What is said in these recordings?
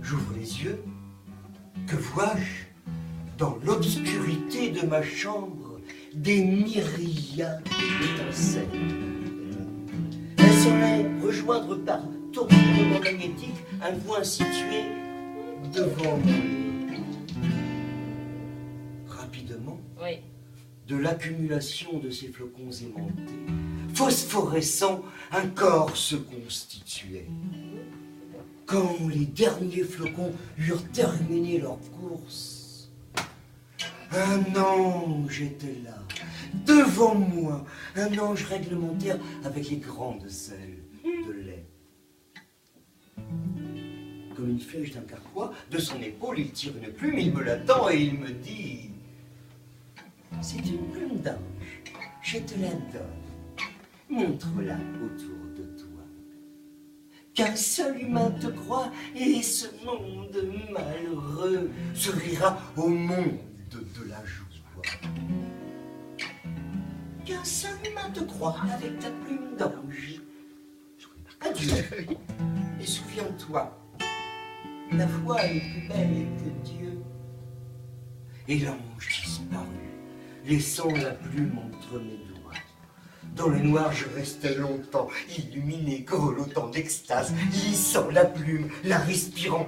J'ouvre les yeux. Que vois-je? Dans l'obscurité de ma chambre, des myriades d'étincelles. Elles semblaient rejoindre par tournement magnétique un point situé devant moi. Rapidement, Oui. de l'accumulation de ces flocons aimantés, phosphorescents, un corps se constituait. Quand les derniers flocons eurent terminé leur course, un ange était là, devant moi, un ange réglementaire avec les grandes ailes de lait. Comme une flèche d'un carquois, de son épaule, il tire une plume, il me la tend et il me dit « C'est une plume d'ange, je te la donne, montre-la autour de toi. Qu'un seul humain te croit et ce monde malheureux se rira au monde de la joie. Qu'un seul humain te croit avec ta plume d'ange. Adieu, et souviens-toi, la foi est plus belle que Dieu. » Et l'ange disparut, laissant la plume entre mes doigts. Dans le noir, je restais longtemps, illuminé, grelottant d'extase, lissant la plume, la respirant.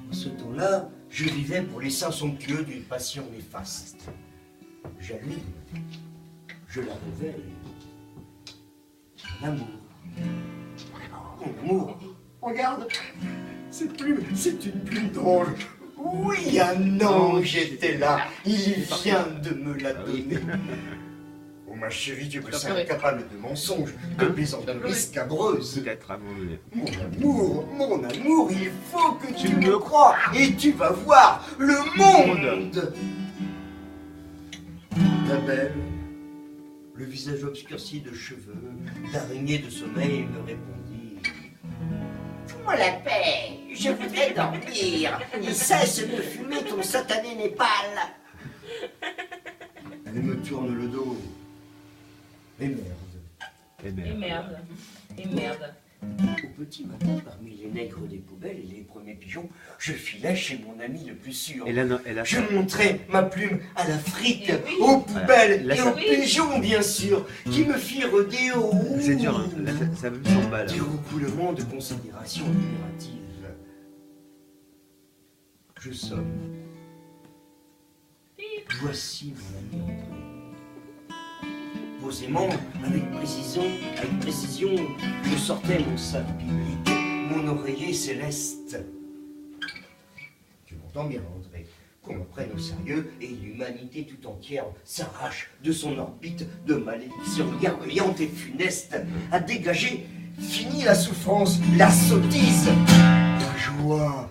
En ce temps-là, je vivais pour les seins somptueux d'une passion néfaste. J'allume, je la révèle. L'amour. Mon amour. Regarde, cette plume, c'est une plume d'ange. Oui, un ange était là. Il vient de me la donner. Oh ma chérie, tu me sens incapable de mensonges, de plaisanteries scabreuses. Mon amour, il faut que tu me crois et tu vas voir le monde. La belle, le visage obscurci de cheveux, d'araignée de sommeil, me répondit: fous-moi la paix, je voudrais dormir. Il cesse de fumer ton satané Népal. Elle me tourne le dos. Et merde. Et merde. Et merde. Au petit matin, parmi les nègres des poubelles et les premiers pigeons, je filais chez mon ami le plus sûr. Je montrais ma plume à la fric, aux poubelles et aux pigeons, bien sûr, qui me firent des roues. C'est dur, hein. Là, ça me semble mal. Des roucoulements de considération admirative. Je somme. Voici mon ami André. Posément, avec précision, je sortais mon sac biblique, mon oreiller céleste. Tu m'entends bien, André, qu'on me prenne au sérieux et l'humanité tout entière s'arrache de son orbite de malédiction gargouillante et funeste à dégager. Fini la souffrance, la sottise, la joie,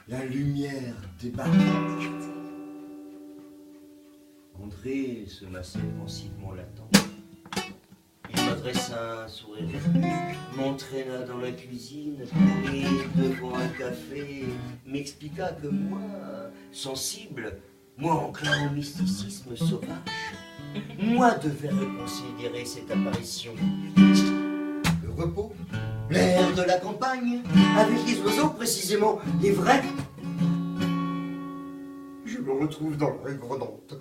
la lumière débarque. André se massait pensivement la tempe. Il m'adressa un sourire, m'entraîna dans la cuisine et, devant un café, m'expliqua que moi, sensible, moi enclin au mysticisme sauvage, moi devais reconsidérer cette apparition. Le repos, l'air de la campagne, avec les oiseaux précisément, les vrais. Je me retrouve dans la rue Grenante,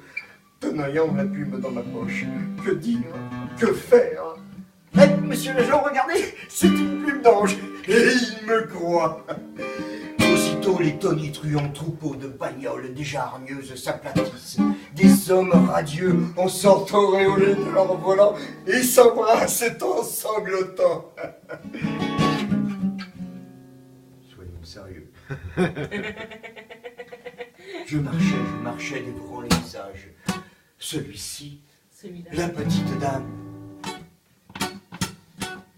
tenaillant la plume dans ma poche. Que dire? Que faire? Eh, monsieur l'agent, regardez, c'est une plume d'ange, et il me croit. Aussitôt, les tonitruants troupeaux de bagnoles déjà hargneuses s'aplatissent. Des hommes radieux en sortent auréolés de leur volant et s'embrassent en sanglotant. Soyons sérieux. Je marchais dévorant les visages. Celui-ci, la petite dame.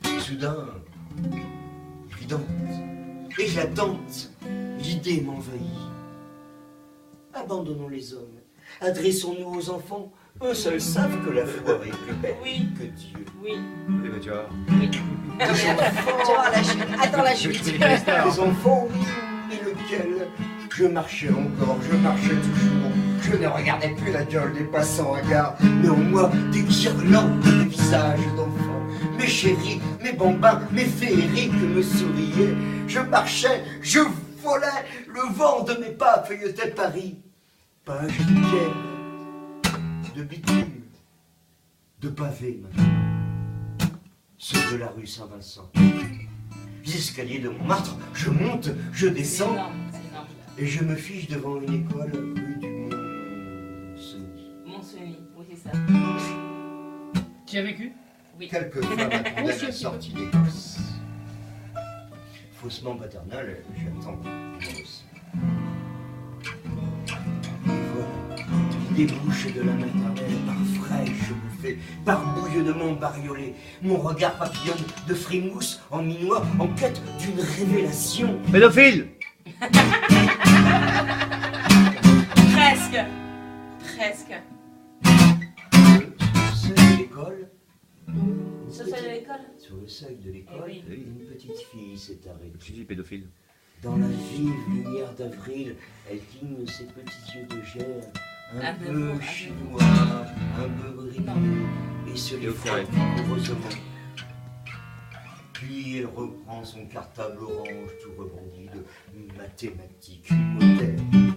Et soudain, évidente, éclatante, l'idée m'envahit. Abandonnons les hommes, adressons-nous aux enfants. Eux seuls savent que la foi est plus belle que Dieu. Oui. Eh ben, tu vois. Oui. Attends la chute. Les enfants, et lequel? Je marchais encore, je marchais toujours. Je ne regardais plus la gueule des passants à gare, mais en moi des guirlandes de visages d'enfants. mes chéris, mes bambins, mes féeriques me souriaient. Je marchais, je volais, le vent de mes pas feuilletait Paris. Pages de pierre, de bitume, de pavés maintenant. Ceux de la rue Saint-Vincent. Les escaliers de Montmartre, je monte, je descends. C'est énorme. Et je me fiche devant une école rue du Mont-Cenis. Mont-Cenis, oui c'est ça. Tu y as vécu? Oui. Quelques fois m'attendaient la sortie d'Écosse. Faussement paternel, j'attends moi aussi. Et voilà, il débouche de la maternelle par fraîche bouffée, par bouillonnement bariolé. Mon regard papillonne de frimousse en minois, en quête d'une révélation. Pédophile! Presque. Presque. Sur le seuil de l'école, Sur le seuil de l'école? sur le seuil de l'école, Eh oui. une petite fille s'est arrêtée. Je dis pédophile. Dans la vive lumière d'avril, elle cligne ses petits yeux de gerre, un peu chinois, un peu brillant, et se les frotte vigoureusement. Puis elle reprend son cartable orange tout rebondi de mathématiques modernes.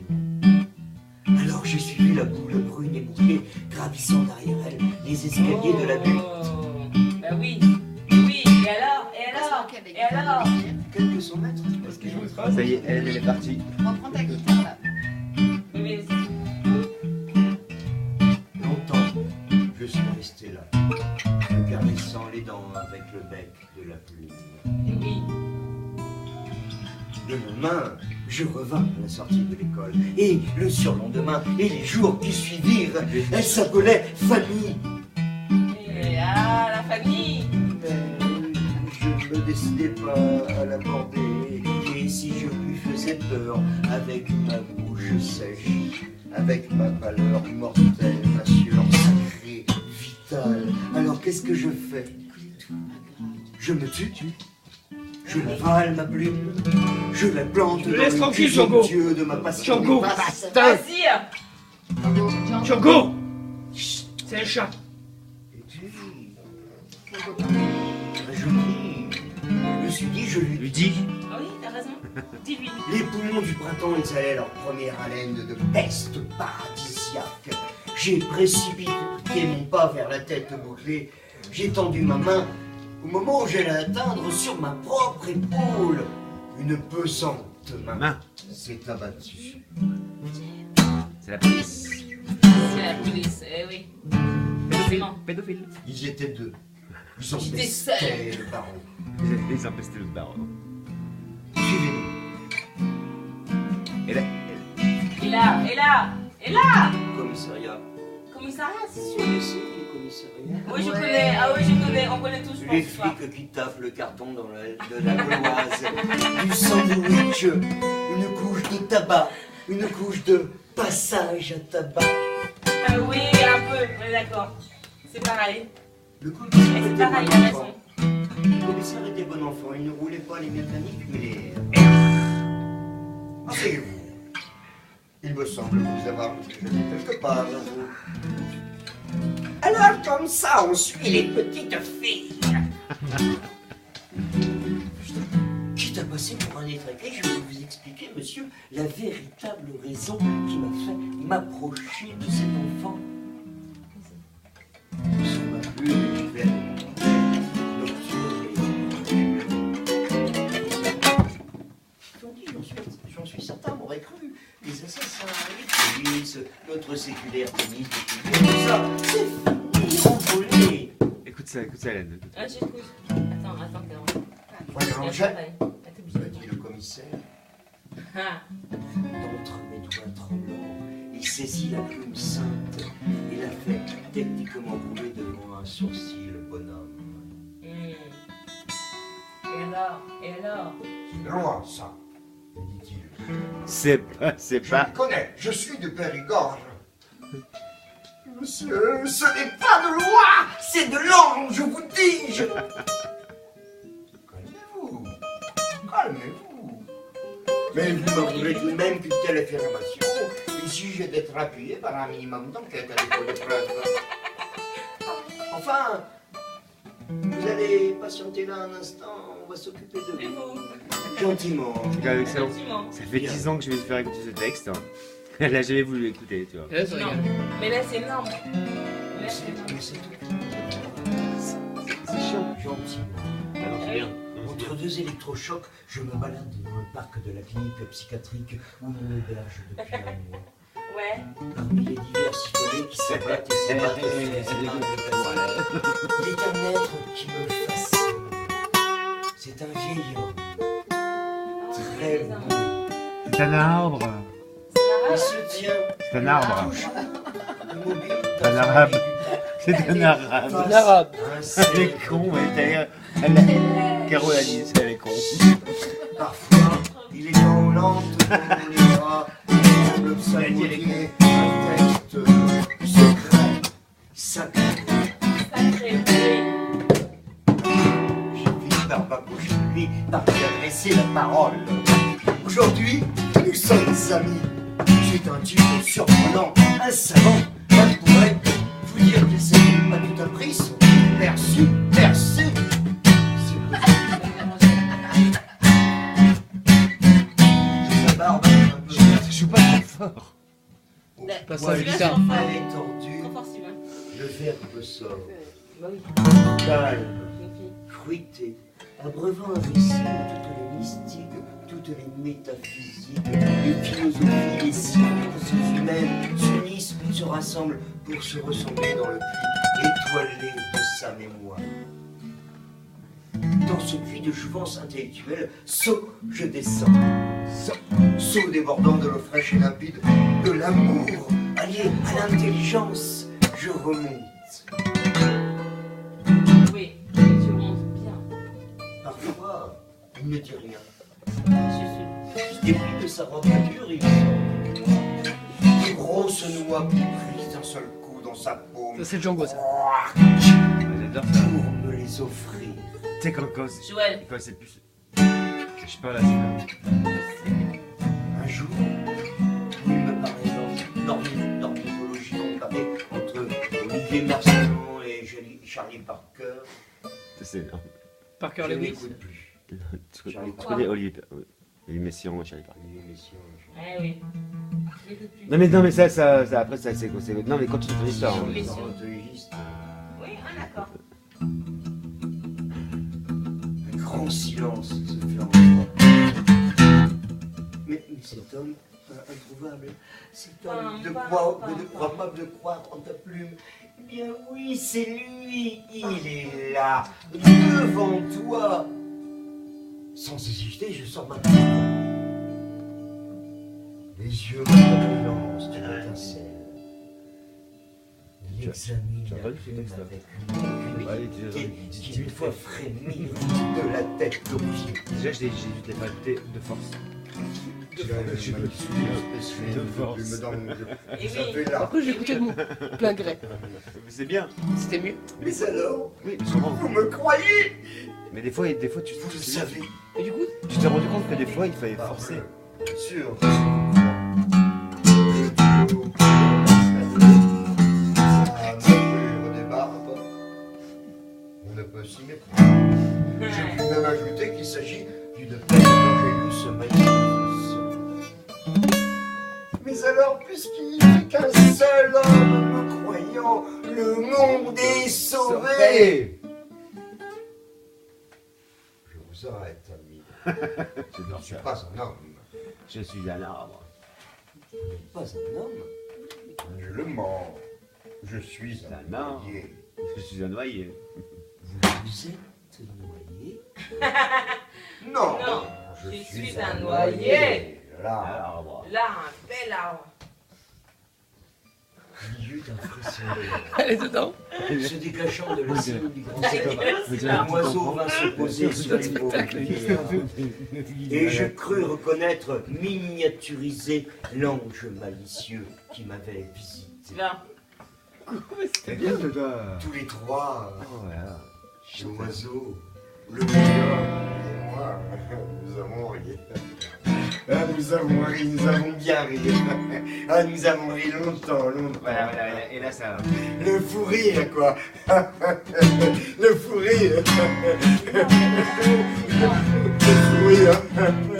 Alors j'ai suivi la boule brune et bouclée, gravissant derrière elle les escaliers de la butte. Bah oui. Oui. Et alors? Et alors? Et alors? Quelques 100 mètres. Parce que je me crois. Ça y est, elle est partie. Reprends ta guitare là. Oui, Longtemps, je suis resté là, me caressant les dents avec le bec de la plume. oui. Le lendemain, je revins à la sortie de l'école. Et le surlendemain, et les jours qui suivirent, elle s'appelait Fanny. Et ah, la famille. Mais je ne me décidais pas à l'aborder. Et si je lui faisais peur, avec ma bouche sèche, avec ma pâleur mortelle, ma sueur sacrée, vitale, alors qu'est-ce que je fais? Je me tue. Je l'avale ma plume, je la plante Je te dans laisse le tranquille, cuisson Django. Dieu de ma passion. Django, néfaste. Vas-y. Django! Chut, c'est un chat. Et puis, je me suis dit, je lui Lui dis. Ah oui, t'as raison. Dis-lui. Les poumons du printemps exhalaient leur première haleine de peste paradisiaque. J'ai précipité mon pas vers la tête bouclée. J'ai tendu ma main. Au moment où j'allais atteindre sur ma propre épaule, une pesante main s'est abattue. C'est la police. C'est la police, eh oui. Forcément. Pédophile. Ils étaient deux. Ils J'étais empestaient le baron. Ils empestaient le baron. Suivez-nous. Et là, Et là. Commissariat. Commissariat, c'est Vous sûr. connaissez les commissariats? Oui, je connais. Ah oui, je connais. On connaît tous, je Les pense, ce soir. flics qui taffent le carton dans de la gauloise, du sandwich, une couche de tabac, une couche de passage à tabac. Ah oui, un peu. On est d'accord. C'est pareil. Le commissaire Et c'est était pareil, bon il a enfant. raison. Le commissaire était bon enfant, il ne roulait pas les mécaniques, mais les... Asseyez-vous. Il me semble vous avoir vu quelque part, vous. Alors, comme ça, on suit les petites filles. Quitte à passer pour un étraqué, je vais vous expliquer, monsieur, la véritable raison qui m'a fait m'approcher de cet enfant. Sur ma plume, je vais j'en suis certain, on aurait cru. Les assassins, les polices, notre séculaire tennis, tout ça, c'est fini, envolé. écoute ça, Hélène. Ah, j'écoute. Attends, t'es Voyons, obligé. me dit le commissaire. Ah. D'entre mes doigts tremblants, il saisit la plume sainte et la fait techniquement rouler devant un sourcil bonhomme. Et alors? C'est loin, ça, me dit-il. C'est pas. Je connais, je suis de Périgord. Monsieur, ce n'est pas de loi, c'est de l'ange, je vous dis. Calmez-vous. Mais vous m'avouerez tout de même qu'une telle affirmation exige d'être appuyée par un minimum d'enquête à défaut de preuves. Enfin, Vous allez patienter là un instant, on va s'occuper de Et vous. vous Gentiment. C'est quand même excellent. Gentiment. Ça fait 10 ans que je vais te faire écouter ce texte. Elle a jamais voulu l'écouter, tu vois. Et là, ça Non. regarde. Mais là, c'est énorme. Là, c'est énorme. Mais c'est tout. C'est chiant. Gentiment. Ah non, c'est bien. Entre deux électrochocs, je me balade dans le parc de la clinique psychiatrique où l'on m'héberge depuis un mois. Ouais. Parmi les divers sifflets qui s'abattent et s'abattent sur les épingles de la il est un être qui me fascine. C'est un vieil homme, très beau. C'est un arbre. Il se tient C'est un arbre. toujours immobile Un dans arabe. un lit du tapis. C'est un arabe. Un arabe. Un Elle est con, elle Caro l'a dit, elle est con. Parfois, il est en lente dans les bras, il semble psalmodier un texte secret, sacré. Sacré bruit. J'ai fini par m'approcher de lui, par lui adresser la parole. Aujourd'hui, nous sommes amis. C'est un type surprenant, un savant, un poète. Vous dire qu'il s'est pas tout appris, son perçu, percé. Sa barbe un peu Je suis pas trop fort. au Passe poil à la guitare. est tordu, Trop fort, Sylvain. le verbe sort. Bah oui. Calme, Une fille. fruité, abreuvant un récit de toutes les mystiques, toutes les métaphysiques, les philosophies, les sciences humaines s'unissent, se rassemblent pour se ressembler dans le puits étoilé de sa mémoire. Dans ce puits de jouvence intellectuelle, saut, je descends. Saut débordant de l'eau fraîche et limpide, de l'amour allié à l'intelligence, je remonte. Oui, tu montes bien. Parfois, il ne dit rien. Je Il se déplie de sa robature, il sort une grosse noix prise d'un seul coup dans sa paume Ça, c'est Django, ça. J'adore ça. pour me les offrir. Tu sais, quand suis. Joël. c'est plus. Je sais pas là, c'est Un jour, il me parlait d'ornithologie comparée entre Olivier Marcelon et Charlie Parker. C'est. Parker Je Lewis. n'écoute plus. Tu Charlie connais Olivier Messiaen, Charlie Parker. Olivier Messiaen, Eh oui. Je l'écoute plus. Non mais ça après ça c'est quoi c'est. Non mais continue ton histoire. hein. Oui. ornithologiste. Oui, ah, d'accord. Un grand silence se fait entendre. Mais cet homme introuvable, cet homme de croire de croire en ta plume. Eh bien oui, c'est lui, il est là, devant toi. Sans hésiter, je sors ma pipe. Les yeux lancent d'une étincelle. Il examine tu as la entendu ce plume texte, là avec une Ouais, curiosité tu- qui une fois frémit de la tête aux pieds. Déjà j'ai dû te les faire écouter de force. De force. Et oui. Après, j'ai écouté de mon plein gré. C'est bien. C'était mieux. Mais alors, Oui, mais sûrement. vous me croyez? Mais des fois tu Vous le savez. Et du coup, tu t'es rendu compte que des fois il fallait forcer. Bien sûr. On ne peut s'y mettre. Je puis même ajouter qu'il s'agit d'une peine d'Angélus Magnus. Mais alors, puisqu'il n'y a qu'un seul homme me croyant, le monde est sauvé. Je vous arrête, ami. Je ne suis pas un homme. Je suis un arbre. Vous n'êtes pas un homme. Je le mens. Je suis un noyé. Je suis un noyé. Vous êtes noyé? Non, Non, je suis un noyé. Là, Arbre. Là, un bel arbre. au milieu d'un frisson, elle est dedans. se dégageant de la cime du grand Vous sapin, un oiseau vint se poser sur les paumes du vieillard. Et je crus reconnaître miniaturisé l'ange malicieux qui m'avait visité. Sylvain. C'est bien de toi. Tous les trois, Oh voilà. l'oiseau, le vieillard et moi, nous avons ri. Ah, nous avons ri, nous avons bien ri. Ah, nous avons ri longtemps, longtemps. Voilà, et là ça va. Le fou rire, quoi. Le fou rire. Le fou rire.